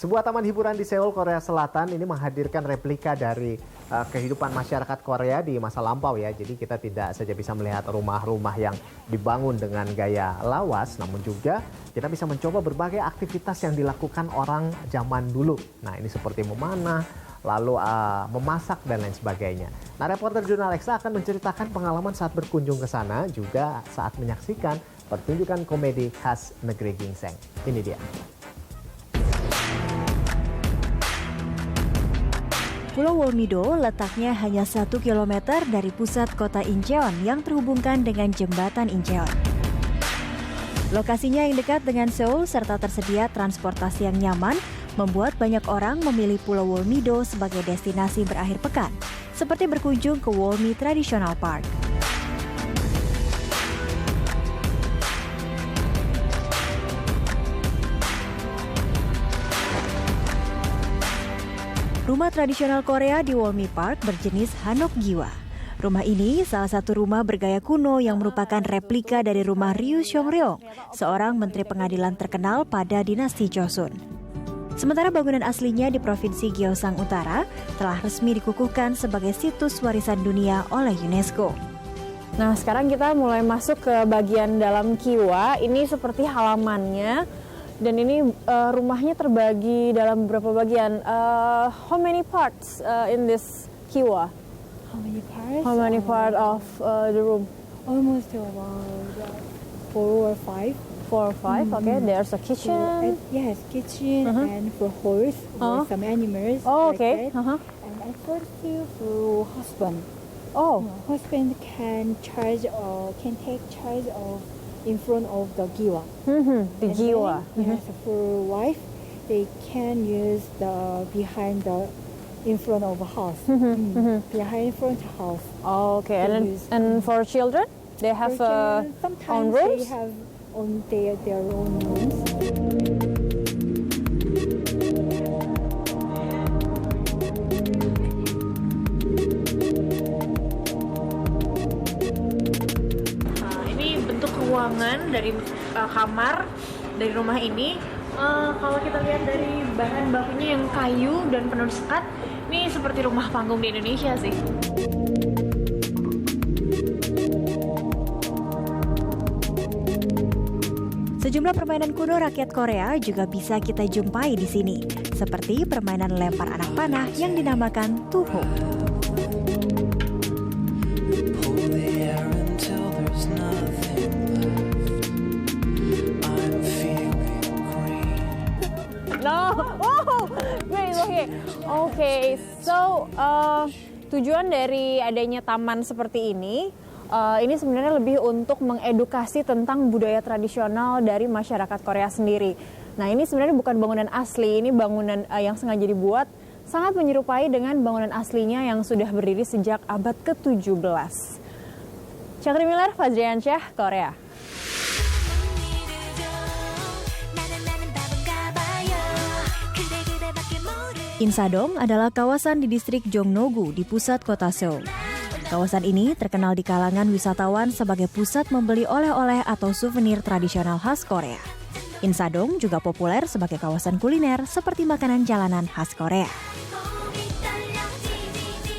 Sebuah taman hiburan di Seoul, Korea Selatan ini menghadirkan replika dari kehidupan masyarakat Korea di masa lampau ya. Jadi kita tidak saja bisa melihat rumah-rumah yang dibangun dengan gaya lawas, namun juga kita bisa mencoba berbagai aktivitas yang dilakukan orang zaman dulu. Nah, ini seperti memanah, lalu memasak dan lain sebagainya. Nah, reporter Jurnal Extra akan menceritakan pengalaman saat berkunjung ke sana, juga saat menyaksikan pertunjukan komedi khas negeri ginseng. Ini dia. Pulau Wolmido letaknya hanya 1 km dari pusat kota Incheon yang terhubungkan dengan jembatan Incheon. Lokasinya yang dekat dengan Seoul serta tersedia transportasi yang nyaman membuat banyak orang memilih Pulau Wolmido sebagai destinasi berakhir pekan, seperti berkunjung ke Wolmi Traditional Park. Rumah tradisional Korea di Wolmi Park berjenis Hanok Giwa. Rumah ini salah satu rumah bergaya kuno yang merupakan replika dari rumah Ryu Seong-ryong, seorang menteri pengadilan terkenal pada dinasti Joseon. Sementara bangunan aslinya di Provinsi Gyeongsang Utara telah resmi dikukuhkan sebagai situs warisan dunia oleh UNESCO. Nah, sekarang kita mulai masuk ke bagian dalam Kiwa. Ini seperti halamannya. Dan ini rumahnya terbagi dalam beberapa bagian. How many parts in this Kiwa? How many parts? How many part of the room? Almost about 4 or 5. 4 or 5. Okay, there's a kitchen. Yes, kitchen and for horse or some animals. Oh, like okay. that. And at first for husband. Oh, Husband can take charge of in front of the giwa. the And Jiwa. then, yes, for wife, they can use the behind the in front of a house. Behind front house. Oh, okay, They use- and for children, they have For children, sometimes own rooms. they have on their own rooms. Ini bentuk ruangan dari kamar dari rumah ini. Kalau kita lihat dari bahan bakunya yang kayu dan penuh sekat, ini seperti rumah panggung di Indonesia sih. Sejumlah permainan kuno rakyat Korea juga bisa kita jumpai di sini, seperti permainan lempar anak panah yang dinamakan Tuho. No, oh, wait, okay. So, tujuan dari adanya taman seperti ini sebenarnya lebih untuk mengedukasi tentang budaya tradisional dari masyarakat Korea sendiri. Nah, ini sebenarnya bukan bangunan asli, ini bangunan yang sengaja dibuat sangat menyerupai dengan bangunan aslinya yang sudah berdiri sejak abad ke-17. Syakri Miller, Fazriansyah, Korea. Insadong adalah kawasan di distrik Jongno-gu di pusat kota Seoul. Kawasan ini terkenal di kalangan wisatawan sebagai pusat membeli oleh-oleh atau souvenir tradisional khas Korea. Insadong juga populer sebagai kawasan kuliner seperti makanan jalanan khas Korea.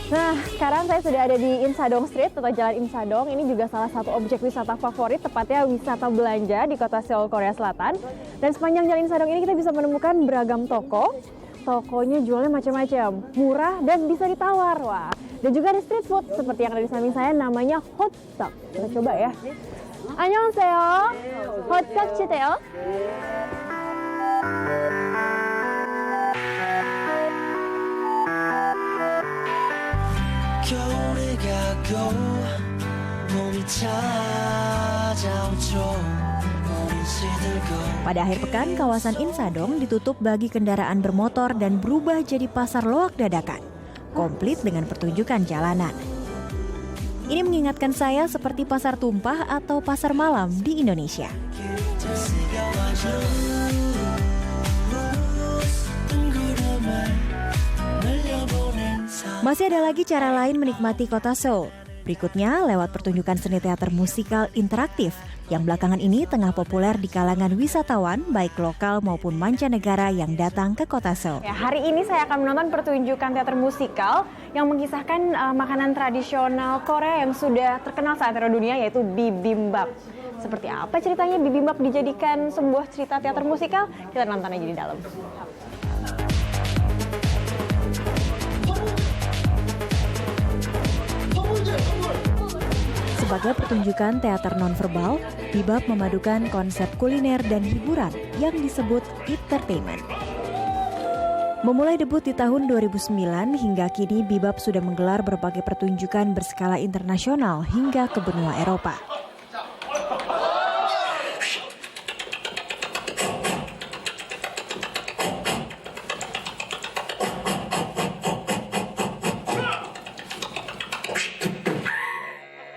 Nah, sekarang saya sudah ada di Insadong Street atau Jalan Insadong. Ini juga salah satu objek wisata favorit, tepatnya wisata belanja di kota Seoul, Korea Selatan. Dan sepanjang Jalan Insadong ini kita bisa menemukan beragam toko. Tokonya jualnya macam-macam, murah dan bisa ditawar. Wah. Dan juga ada street food seperti yang ada di samping saya, namanya hotdog. Kita coba ya. 안녕하세요. hotdog 주세요. 겨울이 가고 봄이 찾아오죠. Pada akhir pekan, kawasan Insadong ditutup bagi kendaraan bermotor dan berubah jadi pasar loak dadakan, komplit dengan pertunjukan jalanan. Ini mengingatkan saya seperti pasar tumpah atau pasar malam di Indonesia. Masih ada lagi cara lain menikmati kota Seoul. Berikutnya lewat pertunjukan seni teater musikal interaktif yang belakangan ini tengah populer di kalangan wisatawan baik lokal maupun mancanegara yang datang ke kota Seoul. Ya, hari ini saya akan menonton pertunjukan teater musikal yang mengisahkan makanan tradisional Korea yang sudah terkenal saat dunia, yaitu bibimbap. Seperti apa ceritanya bibimbap dijadikan sebuah cerita teater musikal? Kita nonton aja di dalam. Sebagai pertunjukan teater nonverbal, Bibap memadukan konsep kuliner dan hiburan yang disebut entertainment. Memulai debut di tahun 2009 hingga kini Bibap sudah menggelar berbagai pertunjukan berskala internasional hingga ke benua Eropa.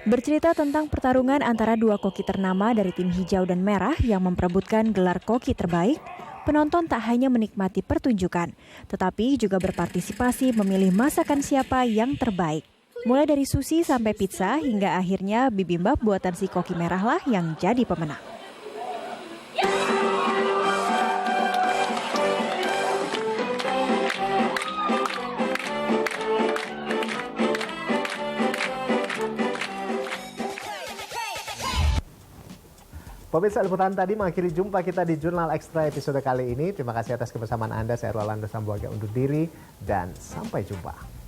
Bercerita tentang pertarungan antara dua koki ternama dari tim hijau dan merah yang memperebutkan gelar koki terbaik, penonton tak hanya menikmati pertunjukan, tetapi juga berpartisipasi memilih masakan siapa yang terbaik. Mulai dari sushi sampai pizza hingga akhirnya bibimbap buatan si koki merah lah yang jadi pemenang. Pemirsa, liputan tadi mengakhiri jumpa kita di Jurnal Ekstra episode kali ini. Terima kasih atas kebersamaan Anda. Saya Rolando Sambuaga undur diri dan sampai jumpa.